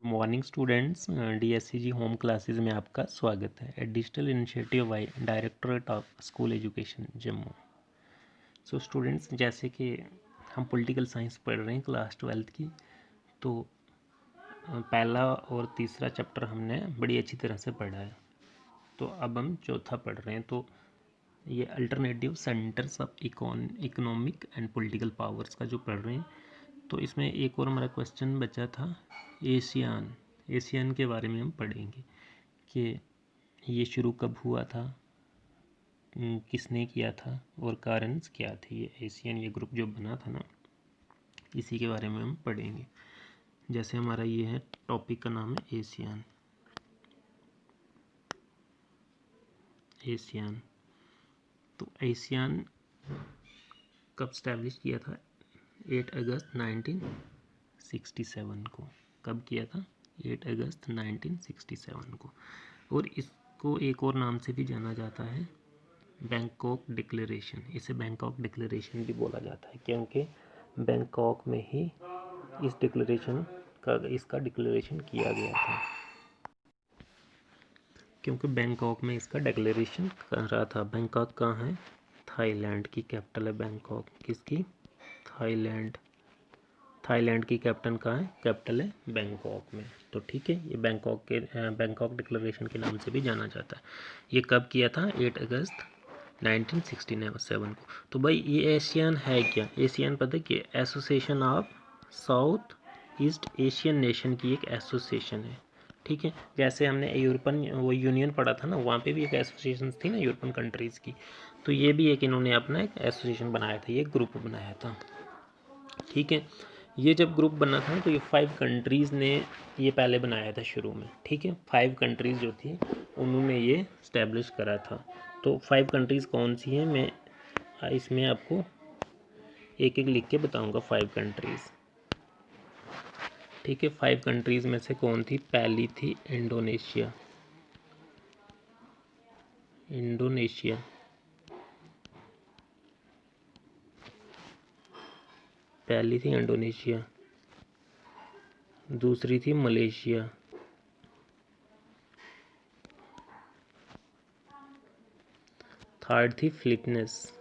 Morning students, DSCG home classes में आपका स्वागत है। A digital initiative by directorate of school education Jammu. So students, जैसे कि हम पॉलिटिकल साइंस पढ़ रहे हैं क्लास 12th की, तो पहला और तीसरा चैप्टर हमने बड़ी अच्छी तरह से पढ़ा है। तो अब हम चौथा पढ़ रहे हैं। तो ये alternative centres of economic and political powers का जो पढ़ रहे हैं। तो इसमें एक और हमारा क्वेश्चन बचा था एशियन के बारे में हम पढ़ेंगे कि ये शुरू कब हुआ था, किसने किया था और कारण क्या थे। ये एशियन ये ग्रुप जो बना था ना, इसी के बारे में हम पढ़ेंगे। जैसे हमारा ये है टॉपिक का नाम है एशियन। तो एशियन कब स्टैब्लिश किया था? 8 अगस्त 1967 को। कब किया था? 8 अगस्त 1967 को। और इसको एक और नाम से भी जाना जाता है, बैंकॉक डिक्लेरेशन। इसे बैंकॉक डिक्लेरेशन भी बोला जाता है क्योंकि बैंकॉक में ही इसका डिक्लेरेशन किया गया था। क्योंकि बैंकॉक में इसका डिक्लेरेशन कर रहा था। बैंकॉक कहाँ है? थाईलैंड की कैपिटल है बैंकॉक। किसकी? थाईलैंड की कैपिटल है बैंकॉक में। तो ठीक है, ये बैंकॉक डिक्लेरेशन के नाम से भी जाना जाता है। ये कब किया था? 8 अगस्त 1967 को। तो भाई ये एशियन है क्या? एशियन पता है कि association of south east Asian nation की एक एसोसिएशन है। ठीक है, जैसे हमने यूनियन पढ़ा था ना, वहाँ पे भी एक एसोसिएशन थी ना यूरोपियन कंट्रीज़ की। तो ये भी एक इन्होंने अपना एक एसोसिएशन बनाया था, ये ग्रुप बनाया था। ठीक है, ये जब ग्रुप बना था तो ये 5 कंट्रीज़ ने ये पहले बनाया था शुरू में। ठीक है, 5 कंट्रीज़ जो थी उन्होंने ये स्टैब्लिश करा था। तो 5 कंट्रीज़ कौन सी हैं, मैं इसमें आपको एक एक लिख के बताऊंगा 5 कंट्रीज़। ठीक है, 5 कंट्रीज़ में से कौन थी? पहली थी इंडोनेशिया। पहली थी इंडोनेशिया। दूसरी थी मलेशिया। थर्ड थी फिलीपींस।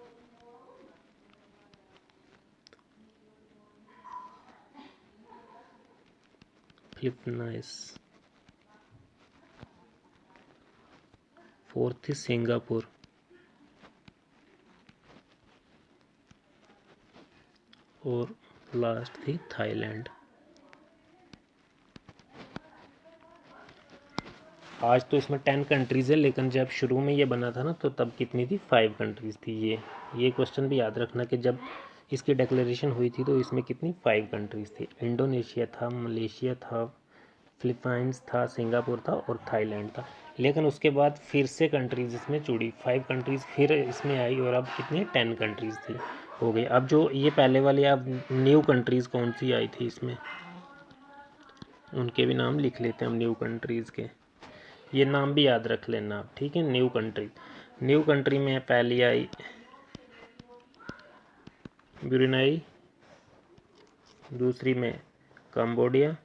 फोर्थ थी सिंगापुर। और लास्ट थी थाईलैंड। आज तो इसमें 10 कंट्रीज़ है, लेकिन जब शुरू में ये बना था ना तो तब कितनी थी? 5 कंट्रीज़ थी। ये क्वेश्चन भी याद रखना कि जब इसकी डिक्लेरेशन हुई थी तो इसमें कितनी? 5 कंट्रीज़ थी। इंडोनेशिया था, मलेशिया था, फिलीपींस था, सिंगापुर था और थाईलैंड था। लेकिन उसके बाद फिर से कंट्रीज़ इसमें जुड़ी, 5 कंट्रीज़ फिर इसमें आई और अब कितनी? 10 कंट्रीज़ थी हो गई। अब जो ये पहले वाली अब न्यू कंट्रीज़ कौन सी आई थी इसमें, उनके भी नाम लिख लेते हैं हम न्यू कंट्रीज़ के। ये नाम भी याद रख लेना आप। ठीक है, न्यू कंट्री में पहली आई ब्रुनेई, दूसरी में कंबोडिया,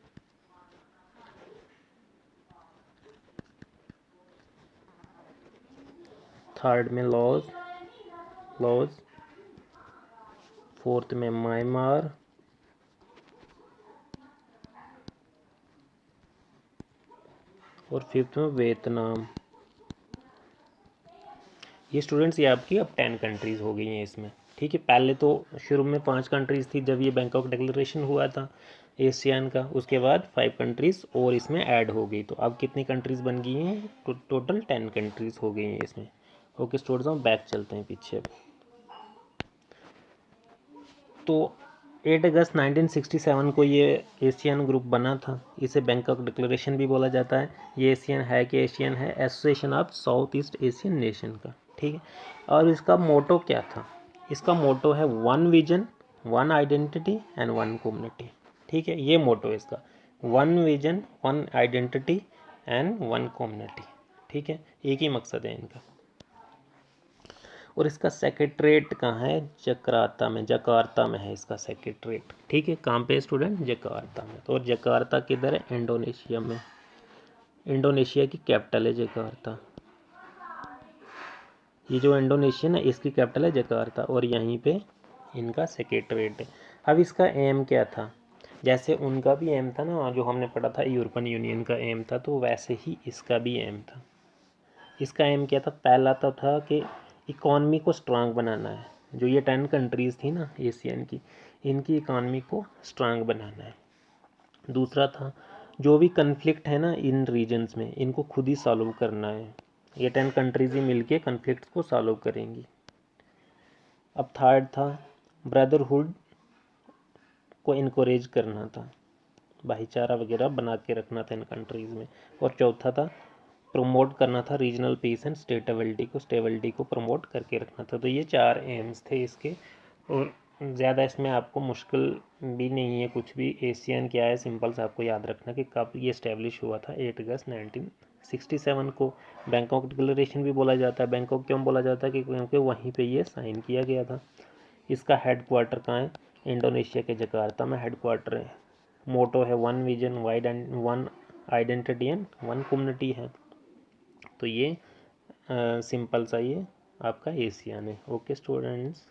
थर्ड में लॉज, फोर्थ में म्यांमार, और फिफ्थ में वियतनाम। ये स्टूडेंट्स ये आपकी अब 10 कंट्रीज़ हो गई हैं इसमें। ठीक है, पहले तो शुरू में 5 कंट्रीज़ थी जब ये बैंकॉक डिक्लेरेशन हुआ था एशियन का। उसके बाद 5 कंट्रीज़ और इसमें ऐड हो गई। तो अब कितनी कंट्रीज़ बन गई हैं? टोटल 10 कंट्रीज़ हो गई हैं इसमें। ओके स्टूडेंट्स, हम बैक चलते हैं पीछे। तो 8 अगस्त 1967 को ये एशियन ग्रुप बना था। इसे बैंकॉक डिक्लेरेशन भी बोला जाता है। ये एशियन है कि एशियन है association of south east Asian nation का। ठीक है, और इसका मोटो क्या था? इसका मोटो है one vision, one identity and one community. ठीक है, ये मोटो है इसका, one vision, one identity and one community. ठीक है, एक ही मकसद है इनका। और इसका सेक्रेटरीट कहाँ है? जकार्ता में है इसका सेक्रेटरीट। ठीक है, कहाँ पे स्टूडेंट? जकार्ता में। तो और जकार्ता किधर है? इंडोनेशिया में। इंडोनेशिया की कैपिटल है जकार्ता। ये जो इंडोनेशिया है इसकी कैपिटल है जकार्ता और यहीं पे इनका सेक्रेटरीट है। अब इसका एम क्या था? जैसे उनका भी एम था ना, जो हमने पढ़ा था यूरोपियन यूनियन का एम था, तो वैसे ही इसका भी एम था। इसका एम क्या था? पहला तो था कि इकॉनमी को स्ट्रांग बनाना है। जो ये 10 कंट्रीज़ थी ना एशियन की, इनकी इकॉनमी को स्ट्रांग बनाना है। दूसरा था जो भी कन्फ्लिक्ट है ना इन रीजन्स में, इनको खुद ही सॉल्व करना है। ये 10 कंट्रीज ही मिलके कन्फ्लिक्ट्स को सॉल्व करेंगी। अब थर्ड था ब्रदरहुड को इनकरेज करना था, भाईचारा वगैरह बना के रखना था इन कंट्रीज़ में। और चौथा था प्रमोट करना था रीजनल पीस एंड स्टेबिलिटी को प्रमोट करके रखना था। तो ये 4 एम्स थे इसके। और ज़्यादा इसमें आपको मुश्किल भी नहीं है कुछ भी। एशियन क्या है, सिंपल से आपको याद रखना कि कब ये इस्टेब्लिश हुआ था। 8 अगस्त 1967 को। बैंकॉक डिक्लेरेशन भी बोला जाता है। बैंकॉक क्यों बोला जाता है? क्योंकि वहीं पे ये साइन किया गया था। इसका हेड क्वार्टर कहाँ है? इंडोनेशिया के जकार्ता में हेड क्वार्टर है। मोटो है one vision one identity and one community है। तो ये सिंपल सा ये आपका एशियन है। Okay students.